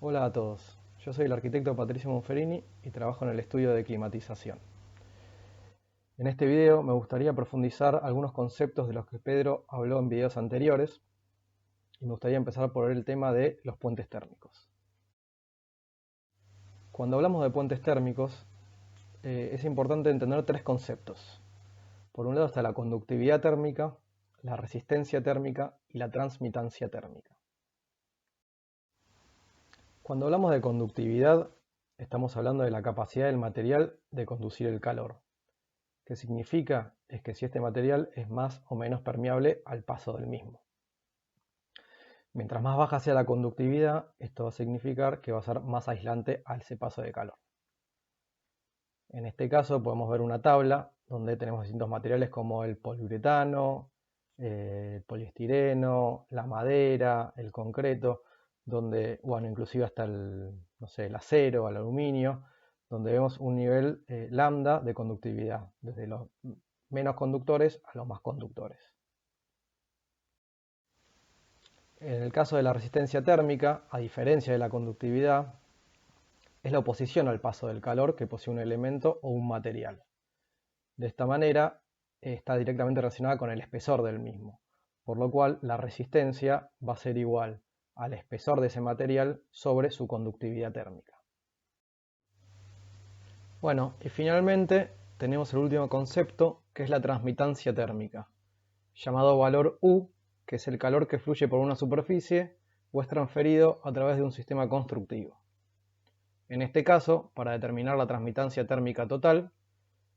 Hola a todos, yo soy el arquitecto Patricio Monferini y trabajo en el estudio de climatización. En este video me gustaría profundizar algunos conceptos de los que Pedro habló en videos anteriores y me gustaría empezar por el tema de los puentes térmicos. Cuando hablamos de puentes térmicos es importante entender tres conceptos. Por un lado está la conductividad térmica, la resistencia térmica y la transmitancia térmica. Cuando hablamos de conductividad estamos hablando de la capacidad del material de conducir el calor. ¿Qué significa? Es que si este material es más o menos permeable al paso del mismo. Mientras más baja sea la conductividad, esto va a significar que va a ser más aislante a ese paso de calor. En este caso podemos ver una tabla donde tenemos distintos materiales como el poliuretano, el poliestireno, la madera, el concreto, donde, bueno, inclusive hasta el acero, el aluminio, donde vemos un nivel lambda de conductividad, desde los menos conductores a los más conductores. En el caso de la resistencia térmica, a diferencia de la conductividad, es la oposición al paso del calor que posee un elemento o un material. De esta manera, está directamente relacionada con el espesor del mismo, por lo cual la resistencia va a ser igual al espesor de ese material sobre su conductividad térmica. Bueno, y finalmente tenemos el último concepto, que es la transmitancia térmica, llamado valor U, que es el calor que fluye por una superficie o es transferido a través de un sistema constructivo. En este caso, para determinar la transmitancia térmica total,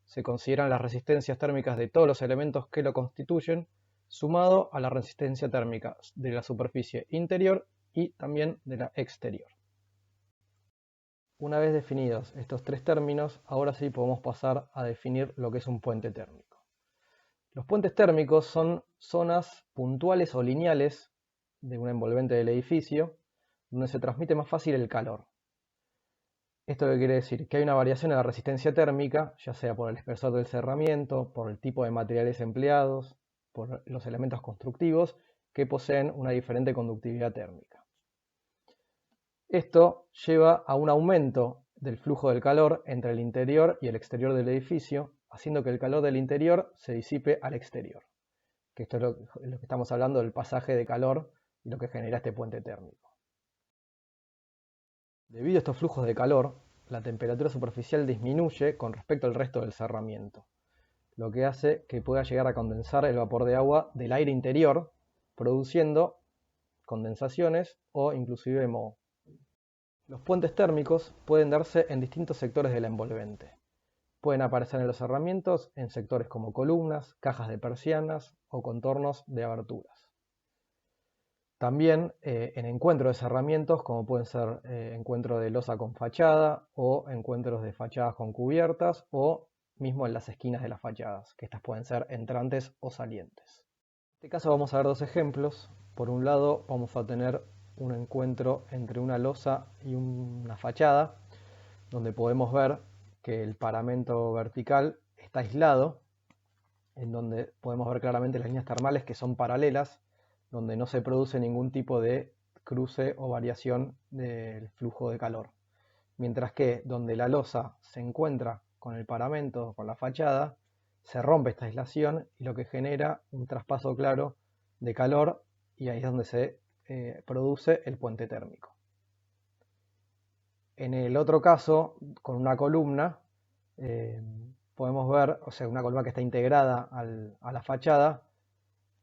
se consideran las resistencias térmicas de todos los elementos que lo constituyen, sumado a la resistencia térmica de la superficie interior y también de la exterior. Una vez definidos estos tres términos, ahora sí podemos pasar a definir lo que es un puente térmico. Los puentes térmicos son zonas puntuales o lineales de un envolvente del edificio donde se transmite más fácil el calor. ¿Esto qué quiere decir? Que hay una variación en la resistencia térmica, ya sea por el espesor del cerramiento, por el tipo de materiales empleados, por los elementos constructivos que poseen una diferente conductividad térmica. Esto lleva a un aumento del flujo del calor entre el interior y el exterior del edificio, haciendo que el calor del interior se disipe al exterior. Que esto es lo que estamos hablando del pasaje de calor y lo que genera este puente térmico. Debido a estos flujos de calor, la temperatura superficial disminuye con respecto al resto del cerramiento, lo que hace que pueda llegar a condensar el vapor de agua del aire interior, produciendo condensaciones o inclusive moho. Los puentes térmicos pueden darse en distintos sectores del envolvente. Pueden aparecer en los cerramientos en sectores como columnas, cajas de persianas o contornos de aberturas. También en encuentros de cerramientos, como pueden ser encuentros de losa con fachada o encuentros de fachadas con cubiertas o mismo en las esquinas de las fachadas, que estas pueden ser entrantes o salientes. En este caso vamos a ver dos ejemplos. Por un lado vamos a tener un encuentro entre una losa y una fachada, donde podemos ver que el paramento vertical está aislado, en donde podemos ver claramente las líneas termales que son paralelas, donde no se produce ningún tipo de cruce o variación del flujo de calor. Mientras que donde la losa se encuentra con el paramento, con la fachada, se rompe esta aislación y lo que genera un traspaso claro de calor y ahí es donde se produce el puente térmico. En el otro caso, con una columna, podemos ver, o sea, una columna que está integrada a la fachada,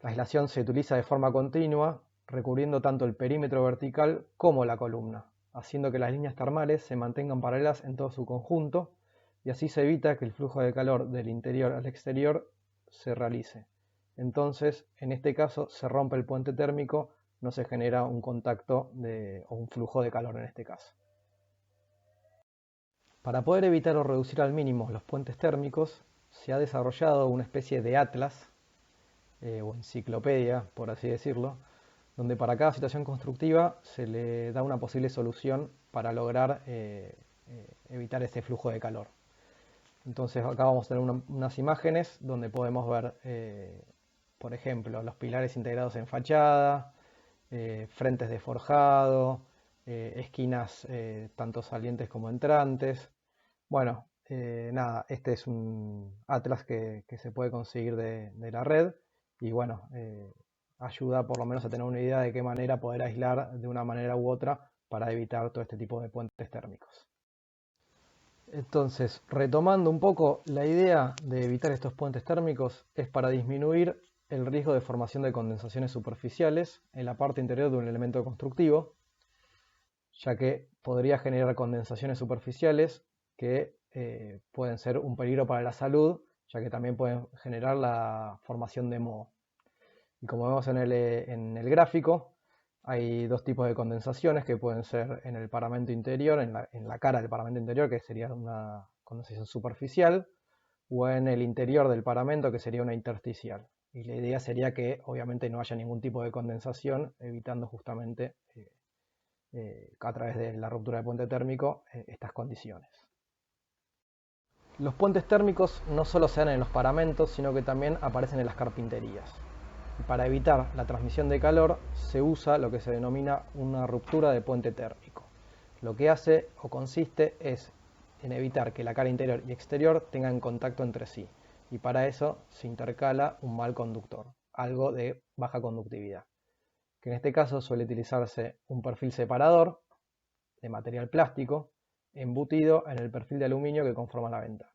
la aislación se utiliza de forma continua, recubriendo tanto el perímetro vertical como la columna, haciendo que las líneas termales se mantengan paralelas en todo su conjunto, y así se evita que el flujo de calor del interior al exterior se realice. Entonces, en este caso, se rompe el puente térmico, no se genera un contacto o un flujo de calor en este caso. Para poder evitar o reducir al mínimo los puentes térmicos, se ha desarrollado una especie de atlas o enciclopedia, por así decirlo, donde para cada situación constructiva se le da una posible solución para lograr evitar ese flujo de calor. Entonces acá vamos a tener unas imágenes donde podemos ver, por ejemplo, los pilares integrados en fachada, frentes de forjado, esquinas tanto salientes como entrantes. Bueno, nada, este es un atlas que se puede conseguir de la red y bueno, ayuda por lo menos a tener una idea de qué manera poder aislar de una manera u otra para evitar todo este tipo de puentes térmicos. Entonces, retomando un poco, la idea de evitar estos puentes térmicos es para disminuir el riesgo de formación de condensaciones superficiales en la parte interior de un elemento constructivo, ya que podría generar condensaciones superficiales que pueden ser un peligro para la salud, ya que también pueden generar la formación de moho. Y como vemos en el gráfico, hay dos tipos de condensaciones que pueden ser en el paramento interior, en la cara del paramento interior, que sería una condensación superficial, o en el interior del paramento, que sería una intersticial. Y la idea sería que obviamente no haya ningún tipo de condensación, evitando justamente a través de la ruptura de puente térmico estas condiciones. Los puentes térmicos no solo se dan en los paramentos, sino que también aparecen en las carpinterías. Y para evitar la transmisión de calor se usa lo que se denomina una ruptura de puente térmico. Lo que hace o consiste es en evitar que la cara interior y exterior tengan contacto entre sí. Y para eso se intercala un mal conductor, algo de baja conductividad, que en este caso suele utilizarse un perfil separador de material plástico embutido en el perfil de aluminio que conforma la ventana.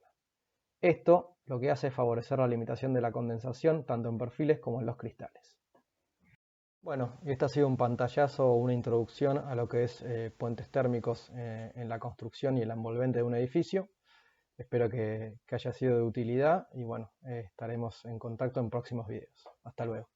Esto lo que hace es favorecer la limitación de la condensación tanto en perfiles como en los cristales. Bueno, y este ha sido un pantallazo o una introducción a lo que es puentes térmicos en la construcción y el envolvente de un edificio. Espero que haya sido de utilidad y bueno, estaremos en contacto en próximos videos. Hasta luego.